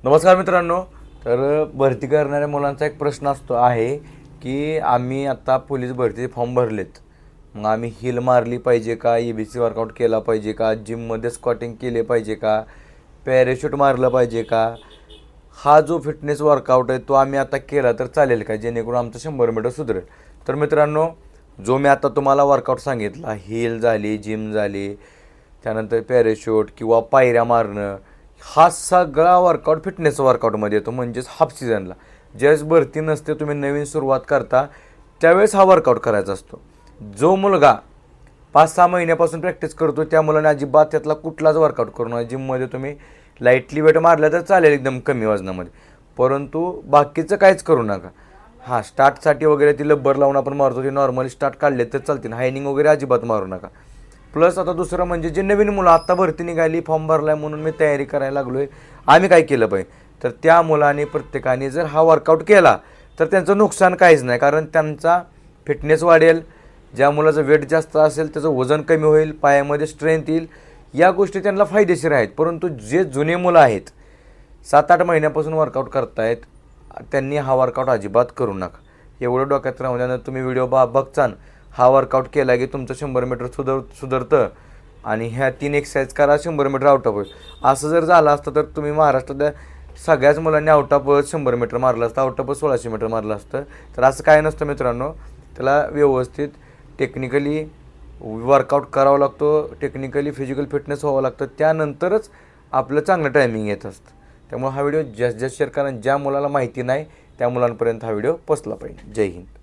नमस्कार मित्रांनो. तर भरती करणाऱ्या मुलांचा एक प्रश्न आहे की आम्ही आता पोलीस भरतीचे फॉर्म भरलेत, मग आम्ही हिल मारली पाहिजे का, EBC वर्कआउट केला पाहिजे का, जिममध्ये स्क्वॉटिंग केले पाहिजे का, पॅरेशूट मारलं पाहिजे का, हा जो फिटनेस वर्कआउट आहे तो आम्ही आता केला तर चालेल का, जेणेकरून आमचं 100 मीटर सुधरेल. तर मित्रांनो, जो मी आता तुम्हाला वर्कआउट सांगितला, हिल झाली, जिम झाली, त्यानंतर पॅरेशूट किंवा पायऱ्या मारणं, हा सगळा वर्कआउट फिटनेस वर्कआउटमध्ये येतो. म्हणजेच हाफ सीझनला ज्यावेळेस भरती नसते, तुम्ही नवीन सुरुवात करता, त्यावेळेस हा वर्कआउट करायचा असतो. जो मुलगा 5-6 महिन्यापासून प्रॅक्टिस करतो त्या मुलाने अजिबात त्यातला कुठलाच वर्कआउट करू नका. जिममध्ये तुम्ही लाईटली वेट मारल्या तर चालेल एकदम कमी वजनामध्ये, परंतु बाकीचं काहीच करू नका. हां, स्टार्टसाठी वगैरे ती लब्बर लावून आपण मारतो, ते नॉर्मली स्टार्ट काढले तर चालतील. हायनिंग वगैरे अजिबात मारू नका. प्लस आता दुसरं म्हणजे जे नवीन मुलं आत्ता भरती निघाली, फॉर्म भरला आहे म्हणून मी तयारी करायला लागलो आहे, आम्ही काय केलं पाहिजे, तर त्या मुलाने प्रत्येकाने जर हा वर्कआउट केला तर त्यांचं नुकसान काहीच नाही. कारण त्यांचा फिटनेस वाढेल, ज्या मुलाचं वेट जास्त असेल त्याचं वजन कमी होईल, पायामध्ये स्ट्रेंथ येईल, या गोष्टी त्यांना फायदेशीर आहेत. परंतु जे जुने मुलं आहेत, 7-8 महिन्यापासून वर्कआउट करतायत, त्यांनी हा वर्कआउट अजिबात करू नका. एवढं डोक्यात राहून तुम्ही व्हिडिओ बघचान, हा वर्कआउट केला की तुमचं 100 मीटर सुधारतं आणि ह्या 3 एक्सरसाइज करा, 100 मीटर आउट ऑफ होईल. असं जर झालं असतं तर तुम्ही महाराष्ट्रातल्या सगळ्याच मुलांनी आउट ऑफ 100 मीटर मारलं असतं, आउट ऑफ 1600 मीटर मारलं असतं. तर असं काय नसतं मित्रांनो. त्याला व्यवस्थित टेक्निकली वर्कआउट करावा लागतो, टेक्निकली फिजिकल फिटनेस व्हावं लागतं, त्यानंतरच आपलं चांगलं टायमिंग येत असतं. त्यामुळे हा व्हिडिओ जास्त शेअर करा. ज्या मुलाला माहिती नाही त्या मुलांपर्यंत हा व्हिडिओ पोचला पाहिजे. जय हिंद.